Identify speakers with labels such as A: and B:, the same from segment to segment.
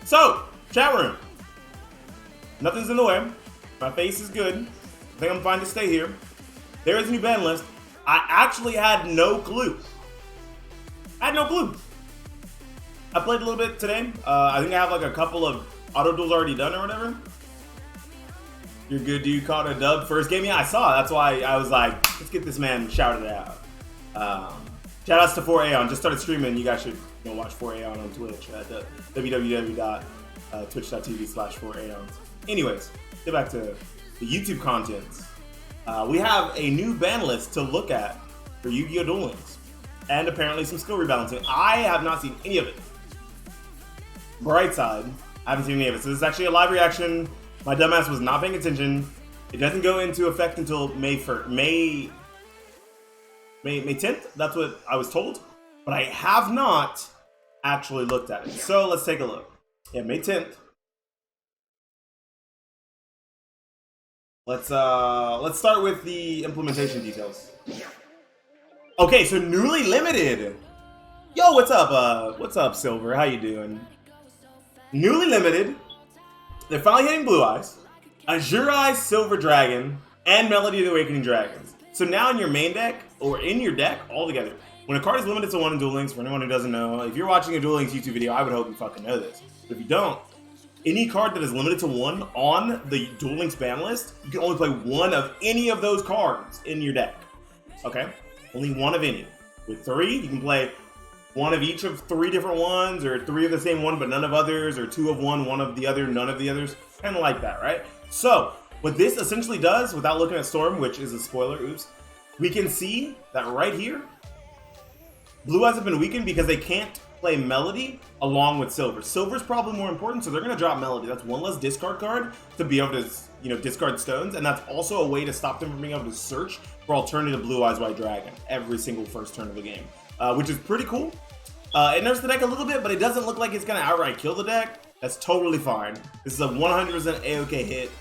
A: So, chat room. Nothing's in the way. My face is good. I think I'm fine to stay here. There is a new ban list. I actually had no clue. I had no clue. I played a little bit today. I think I have like a couple of auto duels already done or whatever. You're good, dude. Caught a dub first game. Yeah, I saw. That's why I was like, let's get this man shouted out. Shout outs to 4Aeon. Just started streaming. You guys should watch 4Aeon on Twitch at www.twitch.tv/4Aeons. Anyways, get back to the YouTube contents. We have a new ban list to look at for Yu-Gi-Oh! Duel Links. And apparently some skill rebalancing. I have not seen any of it. Bright side, I haven't seen any of it. So this is actually a live reaction. My dumbass was not paying attention. It doesn't go into effect until May 10th. That's what I was told. But I have not actually looked at it. So let's take a look. Yeah, May 10th. Let's start with the implementation details. Okay, so newly limited. Yo, what's up? What's up, Silver? How you doing? Newly limited. They're finally hitting Blue Eyes, Azure Eyes, Silver Dragon, and Melody of the Awakening Dragons. So now in your main deck, or in your deck, all together, when a card is limited to 1 in Duel Links, for anyone who doesn't know, if you're watching a Duel Links YouTube video, I would hope you fucking know this. But if you don't, any card that is limited to 1 on the Duel Links ban list, you can only play 1 of any of those cards in your deck. Okay? Only 1 of any. With 3, you can play 1 of each of 3 different ones, or 3 of the same one but none of others, or 2 of one, 1 of the other, none of the others. Kind of like that, right? So, what this essentially does, without looking at Storm, which is a spoiler, oops, we can see that right here, Blue Eyes have been weakened because they can't play Melody along with Silver. Silver's probably more important, so they're going to drop Melody. That's 1 less discard card to be able to, discard stones, and that's also a way to stop them from being able to search for alternative Blue Eyes White Dragon every single first turn of the game, which is pretty cool. It nerfs the deck a little bit, but it doesn't look like it's going to outright kill the deck. That's totally fine. This is a 100% A-OK hit.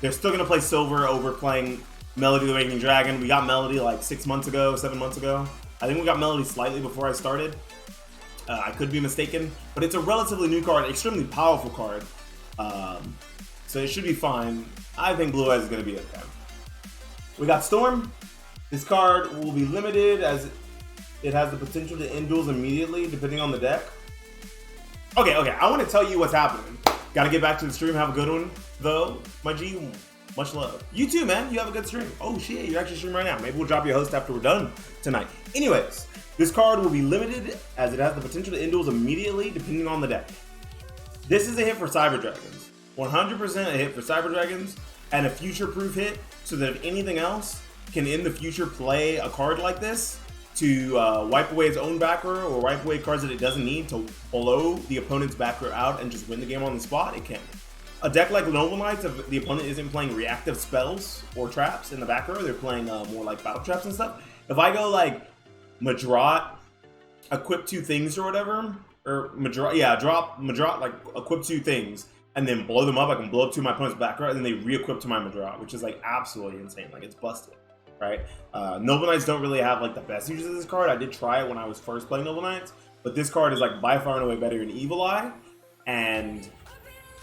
A: They're still going to play Silver over playing Melody of the Awakening Dragon. We got Melody like 6 months ago, 7 months ago. I think we got Melody slightly before I started. I could be mistaken, but it's a relatively new card, extremely powerful card. So it should be fine. I think Blue Eyes is going to be okay. We got Storm. This card will be limited as it has the potential to end duels immediately, depending on the deck. Okay, I want to tell you what's happening. Got to get back to the stream. Have a good one, though. My G, much love. You too, man. You have a good stream. Oh, shit. You're actually streaming right now. Maybe we'll drop your host after we're done tonight. Anyways, this card will be limited as it has the potential to end duels immediately, depending on the deck. This is a hit for Cyber Dragons. 100% a hit for Cyber Dragons, and a future-proof hit, so that if anything else can in the future play a card like this to wipe away its own back row or wipe away cards that it doesn't need to blow the opponent's back row out and just win the game on the spot, it can. A deck like Noble Knights, if the opponent isn't playing reactive spells or traps in the back row, they're playing more like battle traps and stuff. If I go like Madrot, equip 2 things or whatever, or Madrot, drop Madrot, like equip 2 things, and then blow them up, I can blow up to my opponent's back row, and then they re-equip to my Madrot, which is like absolutely insane. Like, it's busted. Right? Noble Knights don't really have like the best uses of this card. I did try it when I was first playing Noble Knights, but this card is like by far and away better in Evil Eye and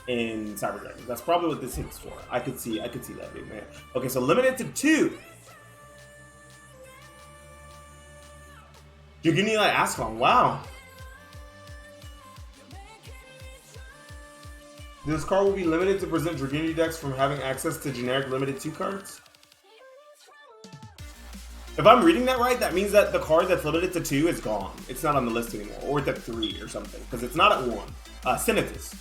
A: in Cyber Dragon. That's probably what this hits for. I could see that big man. Okay, so limited to 2. Dragini like Ascalon. Wow. This card will be limited to prevent Dragini decks from having access to generic limited 2 cards. If I'm reading that right, that means that the card that's limited to 2 is gone. It's not on the list anymore, or it's at 3 or something, because it's not at 1. Sinitus.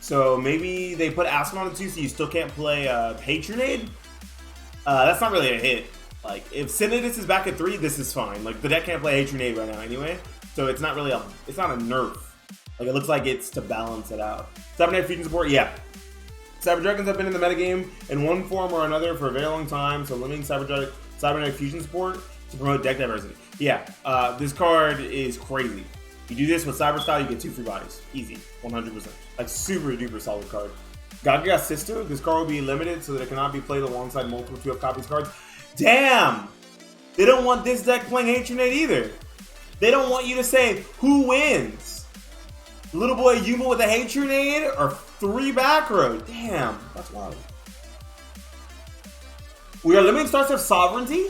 A: So maybe they put Ascalon at 2, so you still can't play Patronade? That's not really a hit. Like, if Sinitus is back at 3, this is fine. Like, the deck can't play Patronade right now anyway, so it's not really it's not a nerf. Like, it looks like it's to balance it out. Cyber Fusion support, yeah. Cyber Dragons have been in the metagame in one form or another for a very long time, so limiting Cyber Fusion support to promote deck diversity. Yeah, this card is crazy. You do this with Cyber Style, you get 2 free bodies. Easy, 100%. Like, super duper solid card. Gaga Sister, this card will be limited so that it cannot be played alongside multiple 2-up copies cards. Damn! They don't want this deck playing Hatronade either. They don't want you to say who wins. Little boy Yuma with a hatred aid or 3 back row. Damn, that's wild. We are limiting Starcraft Sovereignty,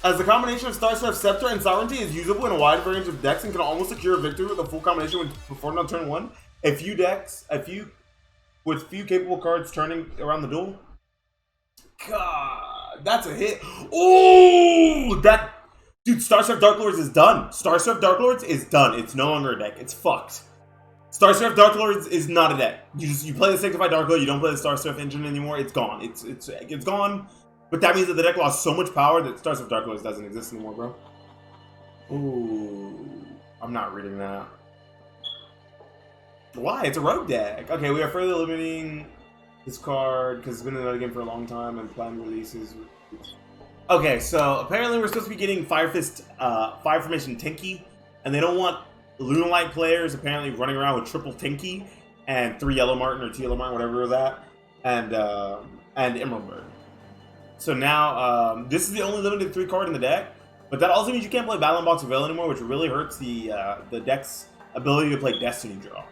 A: as the combination of Starcraft Scepter and Sovereignty is usable in a wide range of decks and can almost secure a victory with a full combination when performed on turn 1. With few capable cards turning around the duel. God, that's a hit. Oh, dude, Starcraft Dark Lords is done. Starcraft Dark Lords is done. It's no longer a deck. It's fucked. Starcraft Dark Lords is not a deck. You play the Sanctified Dark Lord. You don't play the Starcraft engine anymore. It's gone. It's gone. But that means that the deck lost so much power that Starcraft Dark Lords doesn't exist anymore, bro. Ooh, I'm not reading that. Why? It's a rogue deck. Okay, we are further limiting this card because it's been in the game for a long time and planned releases. Okay, so apparently we're supposed to be getting Fire Fist, Fire Formation Tinky, and they don't want Lunalight players apparently running around with triple Tinky and 3 Yellow Martin or 2 Yellow Martin, whatever it was at, and Emerald Bird. So now this is the only limited 3 card in the deck, but that also means you can't play Battle Box of Veil anymore, which really hurts the deck's ability to play Destiny Draw.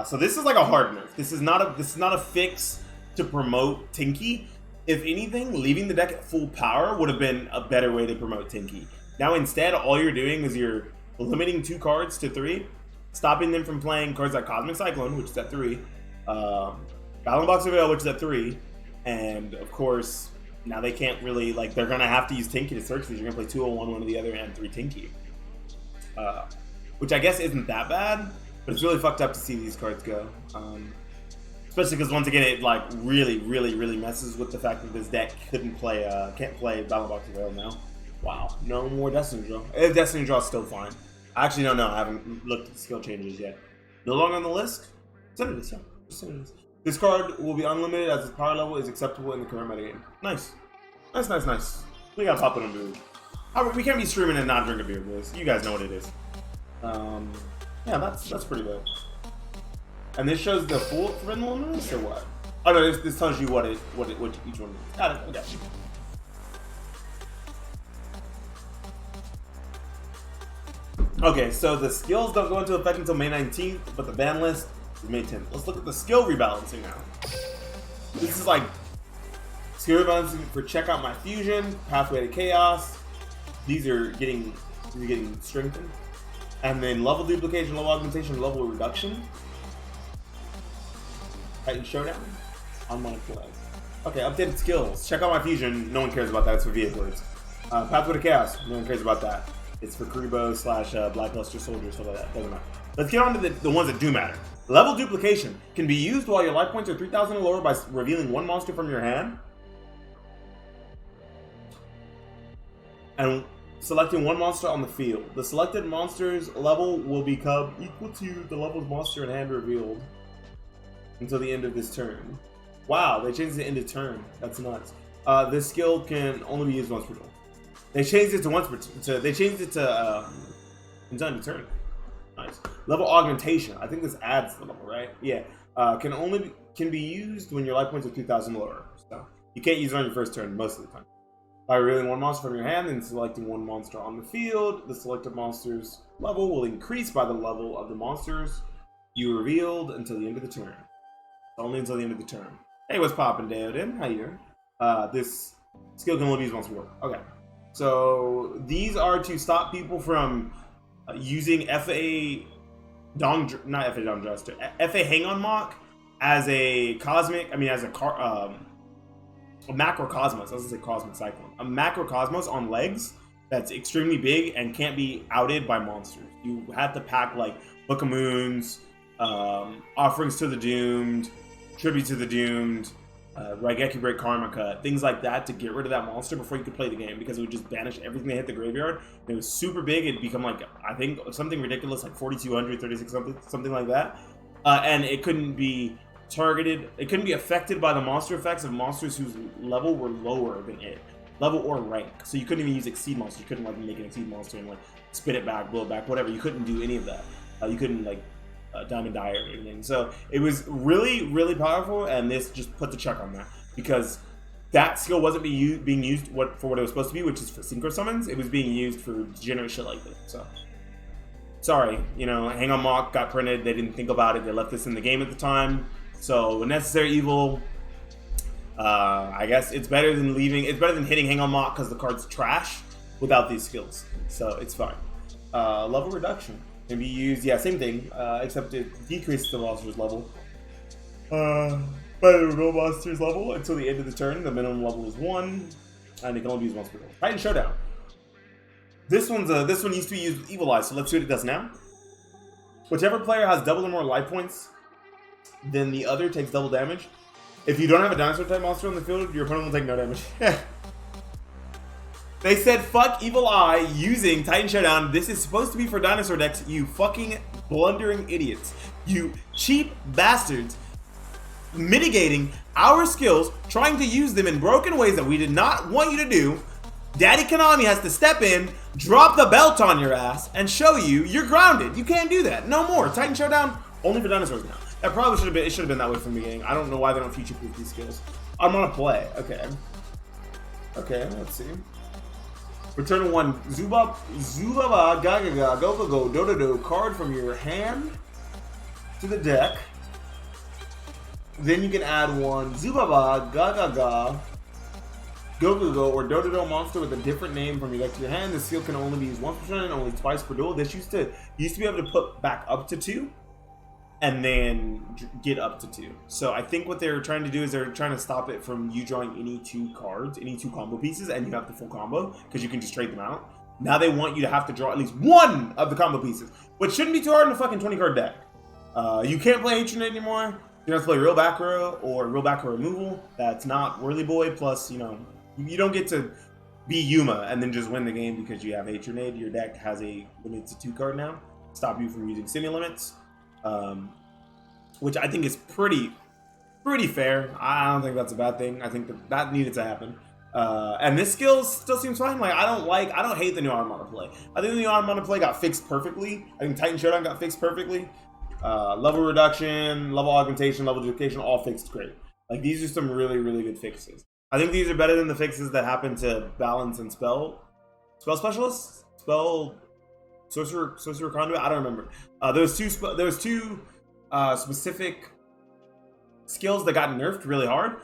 A: So this is like a hard nerf. This is not a fix to promote Tinky. If anything, leaving the deck at full power would have been a better way to promote Tinky. Now instead, all you're doing is you're limiting 2 cards to 3, stopping them from playing cards like Cosmic Cyclone, which is at 3, Battle Box of Veil, which is at 3, and of course, now they can't really, like, they're gonna have to use Tinky to search these. You're gonna play 2 on one of the other, and 3 Tinky. Which I guess isn't that bad, but it's really fucked up to see these cards go. Especially because once again, it like really messes with the fact that this deck can't play Battle Box of Veil now. Wow, no more Destiny Draw. If Destiny Draw is still fine. I actually don't know. I haven't looked at the skill changes yet. No longer on the list? Send it this, yeah. Send it this. This card will be unlimited as its power level is acceptable in the current metagame. Nice. Nice. We gotta pop it on beer. We can't be streaming and not drink a beer, boys. You guys know what it is. Yeah, that's pretty good. And this shows the full Forbidden Wilderness or what? Oh no, this tells you what each one is. Got it. I got you. Okay, so the skills don't go into effect until May 19th, but the ban list is May 10th. Let's look at the skill rebalancing now. This is like skill rebalancing for Check Out My Fusion, Pathway to Chaos. These are getting strengthened. And then level duplication, level augmentation, level reduction. Titan Showdown. Online play. Okay, updated skills. Check Out My Fusion. No one cares about that. It's for vehicles. Pathway to Chaos. No one cares about that. It's for Kuriboh / Blackluster Soldiers, stuff like that. Doesn't matter. Let's get on to the ones that do matter. Level duplication can be used while your life points are 3,000 or lower by revealing 1 monster from your hand and selecting 1 monster on the field. The selected monster's level will become equal to the level of monster in hand revealed until the end of this turn. Wow, they changed the end of turn. That's nuts. This skill can only be used once per turn. They changed it to once per turn. They changed it to until end of turn. Nice. Level augmentation. I think this adds the level, right? Yeah. Can be used when your life points are 2,000 lower. So you can't use it on your first turn most of the time. By revealing 1 monster from your hand and selecting 1 monster on the field, the selected monster's level will increase by the level of the monsters you revealed until the end of the turn. Only until the end of the turn. Hey, what's poppin', Deodin? How you doing? This skill can only be used once per turn. Okay. So these are to stop people from using FA Hang On Mock as a macrocosmos. I was gonna say Cosmic Cyclone. A macrocosmos on legs that's extremely big and can't be outed by monsters. You have to pack like Book of Moons, Offerings to the Doomed, Tribute to the Doomed, Raigeki Break Karma Cut, things like that to get rid of that monster before you could play the game, because it would just banish everything that hit the graveyard. And it was super big. It'd become like, I think, something ridiculous like 4,200, 36 something like that. And it couldn't be targeted. It couldn't be affected by the monster effects of monsters whose level were lower than it, level or rank. So you couldn't even use Exceed monster. You couldn't like make an Exceed monster and like spit it back, blow it back, whatever. You couldn't do any of that. You couldn't like Diamond Dye or anything. So it was really powerful, and this just put the check on that, because that skill wasn't being used for what it was supposed to be, which is for synchro summons. It was being used for degenerate shit like this. So sorry, you know, Hang on Mock got printed. They didn't think about it. They left this in the game at the time. So Necessary Evil, I guess it's better than leaving. It's better than hitting Hang on Mock because the card's trash without these skills. So it's fine. Level reduction can be used. Yeah, same thing, except it decreases the monster's level. By the real monster's level until the end of the turn. The minimum level is 1, and it can only be used once per turn. Titan Showdown. This one used to be used with Evil Eye, so let's see what it does now. Whichever player has double or more life points than the other takes double damage. If you don't have a dinosaur type monster on the field, your opponent will take no damage. They said fuck Evil Eye using Titan Showdown. This is supposed to be for dinosaur decks, you fucking blundering idiots. You cheap bastards. Mitigating our skills, trying to use them in broken ways that we did not want you to do. Daddy Konami has to step in, drop the belt on your ass, and show you you're grounded. You can't do that. No more. Titan Showdown, only for dinosaurs now. That probably should have been, it should have been that way from the beginning. I don't know why they don't future-proof these skills. I'm gonna play. Okay. Okay, let's see. Return 1 Zubaba Gagaga Go Go Dododo card from your hand to the deck. Then you can add 1 Zubaba Gagaga Go or Dododo monster with a different name from your deck to your hand. This skill can only be used once per turn and only twice per duel. This used to be able to put back up to 2 and then get up to 2. So I think what they're trying to do is they're trying to stop it from you drawing any 2 cards, any 2 combo pieces, and you have the full combo because you can just trade them out. Now they want you to have to draw at least 1 of the combo pieces, which shouldn't be too hard in a fucking 20 card deck. You can't play Hatred anymore. You have to play real back row or real back row removal. That's not Whirly Boy. Plus, you know, you don't get to be Yuma and then just win the game because you have Hatred. Your deck has a limit to 2 card now. Stop you from using semi limits, which I think is pretty fair. I don't think that's a bad thing. I think that needed to happen. And this skill still seems fine. Like I don't hate the new Armada play. I think the new Armada play got fixed perfectly. I think Titan Showdown got fixed perfectly. Level reduction, level augmentation, level duplication, all fixed great. Like these are some really good fixes. I think these are better than the fixes that happened to Balance and Spell Specialists, Spell Sorcerer Conduit. I don't remember. Those two specific skills that got nerfed really hard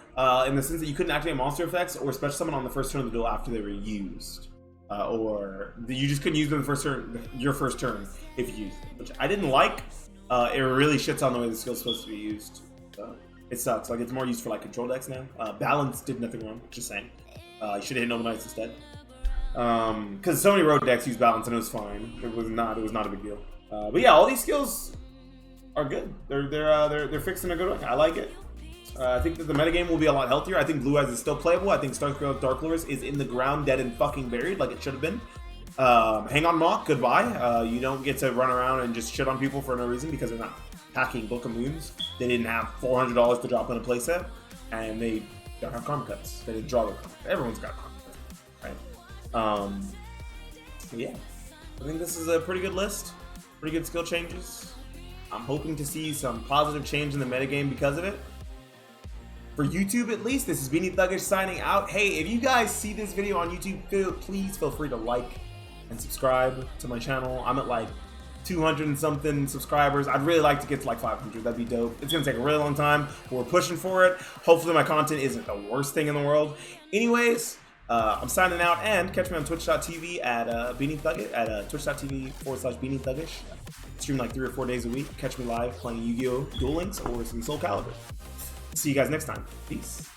A: in the sense that you couldn't activate monster effects or special summon on the first turn of the duel after they were used, or you just couldn't use them the first turn, your first turn if you used them, which I didn't like. It really shits on the way the skill's supposed to be used. So it sucks. Like it's more used for like control decks now. Balance did nothing wrong. Just saying. You should have hit Noble Knights instead. Because so many road decks use Balance and it was fine. It was not a big deal. But yeah, all these skills are good. They're fixed in a good way. I like it. I think that the metagame will be a lot healthier. I think Blue Eyes is still playable. I think Starscale Dark Lures is in the ground, dead and fucking buried, like it should have been. Hang on Mock, goodbye. You don't get to run around and just shit on people for no reason because they're not packing Book of Moons. They didn't have $400 to drop in a playset, and they don't have karma cuts. They didn't draw their karma. Everyone's got karma cuts, right? Yeah, I think this is a pretty good list. Pretty good skill changes. I'm hoping to see some positive change in the metagame because of it. For YouTube at least, this is Beanie Thuggish signing out. Hey, if you guys see this video on YouTube, please feel free to like and subscribe to my channel. I'm at like 200 and something subscribers. I'd really like to get to like 500. That'd be dope. It's gonna take a really long time, but we're pushing for it. Hopefully my content isn't the worst thing in the world. Anyways, I'm signing out, and catch me on twitch.tv at Beanie Thuggish, at twitch.tv/Beanie Thuggish. Stream like 3 or 4 days a week. Catch me live playing Yu-Gi-Oh! Duel Links or some Soul Calibur. See you guys next time. Peace.